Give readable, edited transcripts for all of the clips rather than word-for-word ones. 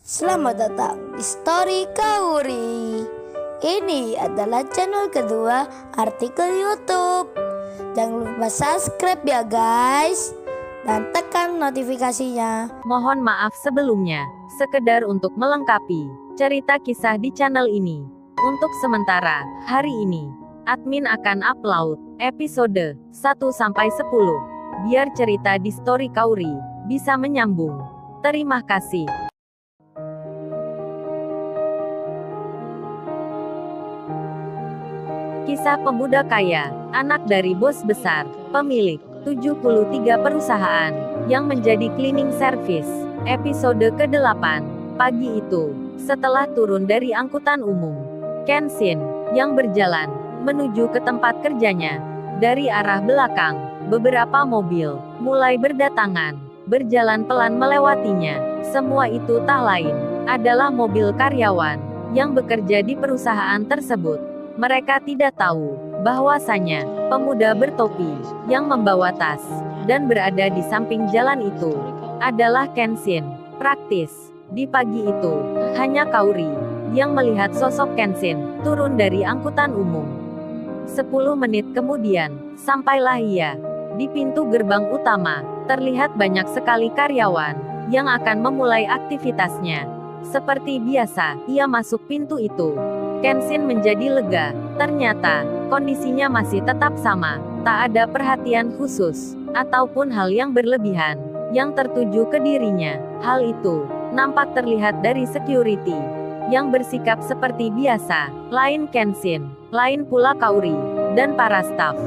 Selamat datang di Story Kauri. Ini adalah channel kedua artikel YouTube. Jangan lupa subscribe ya guys, dan tekan notifikasinya. Mohon maaf sebelumnya, sekedar untuk melengkapi cerita kisah di channel ini. Untuk sementara, hari ini, admin akan upload episode 1-10, biar cerita di Story Kauri bisa menyambung. Terima kasih. Kisah pemuda kaya, anak dari bos besar, pemilik 73 perusahaan, yang menjadi cleaning service. Episode ke-8. Pagi itu, setelah turun dari angkutan umum, Kenshin, yang berjalan menuju ke tempat kerjanya, dari arah belakang, beberapa mobil mulai berdatangan, berjalan pelan melewatinya. Semua itu tak lain adalah mobil karyawan yang bekerja di perusahaan tersebut. Mereka tidak tahu bahwasanya pemuda bertopi yang membawa tas dan berada di samping jalan itu adalah Kenshin. Praktis, di pagi itu, hanya Kauri yang melihat sosok Kenshin turun dari angkutan umum. 10 menit kemudian, sampailah ia di pintu gerbang utama. Terlihat banyak sekali karyawan yang akan memulai aktivitasnya. Seperti biasa, ia masuk pintu itu. Kenshin menjadi lega. Ternyata, kondisinya masih tetap sama. Tak ada perhatian khusus, ataupun hal yang berlebihan, yang tertuju ke dirinya. Hal itu, nampak terlihat dari security, yang bersikap seperti biasa. Lain Kenshin, lain pula Kauri, dan para staf.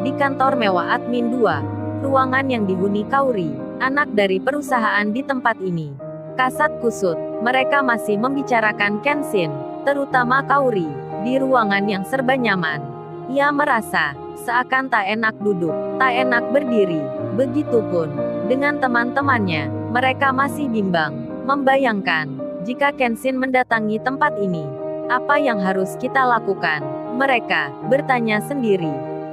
Di kantor mewah admin 2, ruangan yang dihuni Kauri, anak dari perusahaan di tempat ini. Kasat kusut, mereka masih membicarakan Kenshin, terutama Kauri, di ruangan yang serba nyaman. Ia merasa seakan tak enak duduk, tak enak berdiri. Begitupun dengan teman-temannya, mereka masih bimbang, membayangkan jika Kenshin mendatangi tempat ini, apa yang harus kita lakukan? Mereka bertanya sendiri,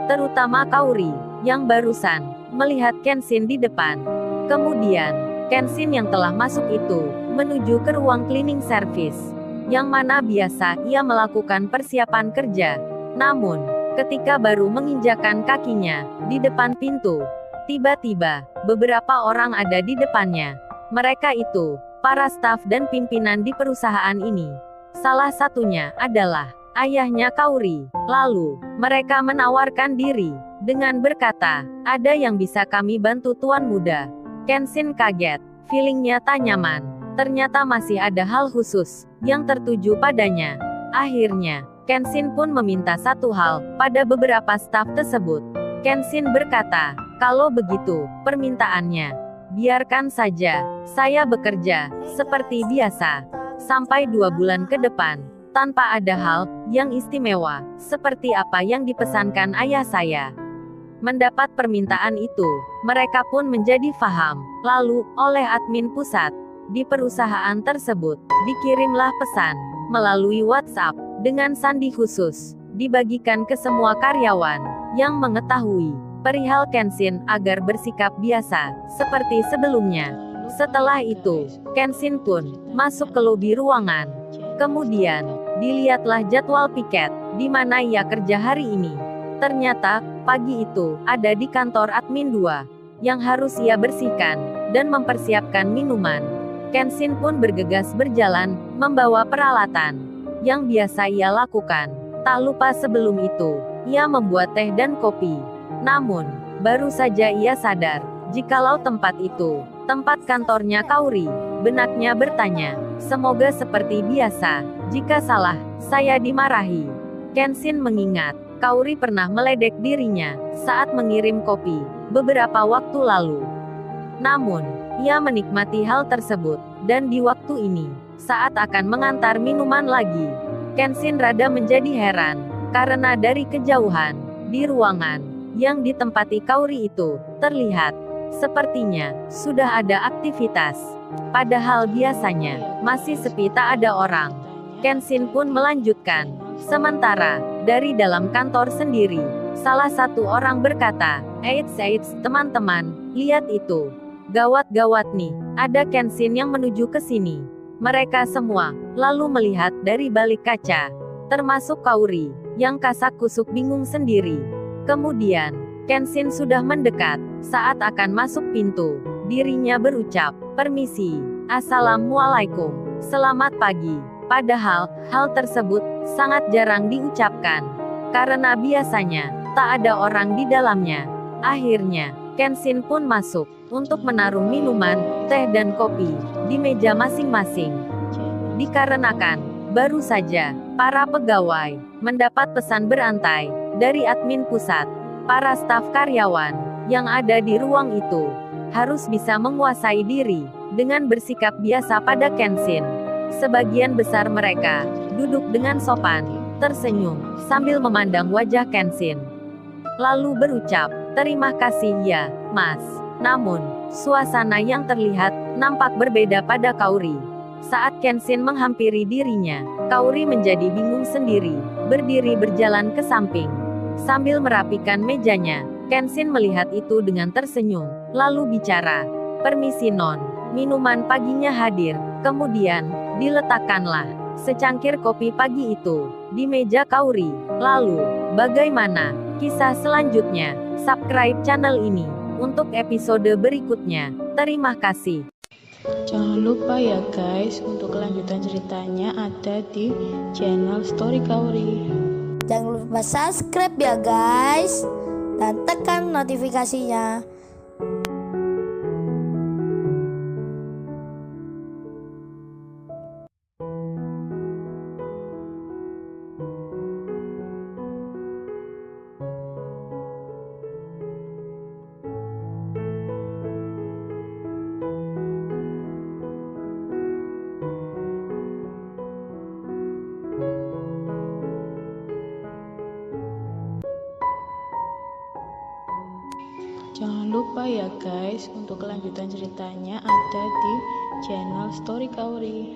terutama Kauri, yang barusan melihat Kenshin di depan. Kemudian, Kenshin yang telah masuk itu menuju ke ruang cleaning service, yang mana biasa ia melakukan persiapan kerja. Namun, ketika baru menginjakan kakinya di depan pintu, tiba-tiba beberapa orang ada di depannya. Mereka itu para staf dan pimpinan di perusahaan ini. Salah satunya adalah ayahnya Kauri. Lalu, mereka menawarkan diri dengan berkata, "Ada yang bisa kami bantu tuan muda?" Kenshin kaget, feelingnya tak nyaman. Ternyata masih ada hal khusus yang tertuju padanya. Akhirnya, Kenshin pun meminta satu hal pada beberapa staf tersebut. Kenshin berkata, "Kalau begitu, permintaannya, biarkan saja saya bekerja seperti biasa sampai 2 bulan ke depan, tanpa ada hal yang istimewa seperti apa yang dipesankan ayah saya." Mendapat permintaan itu, mereka pun menjadi faham. Lalu, oleh admin pusat di perusahaan tersebut, dikirimlah pesan melalui WhatsApp dengan sandi khusus, dibagikan ke semua karyawan yang mengetahui perihal Kenshin agar bersikap biasa seperti sebelumnya. Setelah itu, Kenshin pun masuk ke lobi ruangan. Kemudian, dilihatlah jadwal piket di mana ia kerja hari ini. Ternyata, pagi itu ada di kantor admin 2 yang harus ia bersihkan dan mempersiapkan minuman. Kenshin pun bergegas berjalan, membawa peralatan yang biasa ia lakukan. Tak lupa sebelum itu, ia membuat teh dan kopi. Namun, baru saja ia sadar, jikalau tempat itu, tempat kantornya Kauri. Benaknya bertanya, "Semoga seperti biasa, jika salah, saya dimarahi." Kenshin mengingat, Kauri pernah meledek dirinya saat mengirim kopi beberapa waktu lalu. Namun, ia menikmati hal tersebut, dan di waktu ini, saat akan mengantar minuman lagi, Kenshin rada menjadi heran, karena dari kejauhan, di ruangan yang ditempati Kauri itu, terlihat sepertinya sudah ada aktivitas. Padahal biasanya, masih sepi tak ada orang. Kenshin pun melanjutkan. Sementara, dari dalam kantor sendiri, salah satu orang berkata, Eits, teman-teman, lihat itu. Gawat-gawat nih, ada Kenshin yang menuju ke sini." Mereka semua lalu melihat dari balik kaca, termasuk Kaori, yang kasak-kusuk bingung sendiri. Kemudian, Kenshin sudah mendekat. Saat akan masuk pintu, dirinya berucap, "Permisi, Assalamualaikum, selamat pagi." Padahal, hal tersebut sangat jarang diucapkan, karena biasanya tak ada orang di dalamnya. Akhirnya, Kenshin pun masuk untuk menaruh minuman, teh dan kopi di meja masing-masing. Dikarenakan baru saja para pegawai mendapat pesan berantai dari admin pusat, para staf karyawan yang ada di ruang itu harus bisa menguasai diri dengan bersikap biasa pada Kenshin. Sebagian besar mereka duduk dengan sopan, tersenyum sambil memandang wajah Kenshin, lalu berucap, "Terima kasih ya, Mas." Namun, suasana yang terlihat nampak berbeda pada Kaori. Saat Kenshin menghampiri dirinya, Kaori menjadi bingung sendiri, berdiri berjalan ke samping. Sambil merapikan mejanya, Kenshin melihat itu dengan tersenyum, lalu bicara, "Permisi non, minuman paginya hadir." Kemudian, diletakkanlah secangkir kopi pagi itu di meja Kaori. Lalu, bagaimana kisah selanjutnya? Subscribe channel ini untuk episode berikutnya. Terima kasih. Jangan lupa ya guys, untuk kelanjutan ceritanya ada di channel Story Kaori. Jangan lupa subscribe ya guys, dan tekan notifikasinya. Jangan lupa ya guys, untuk kelanjutan ceritanya ada di channel Story Kaori.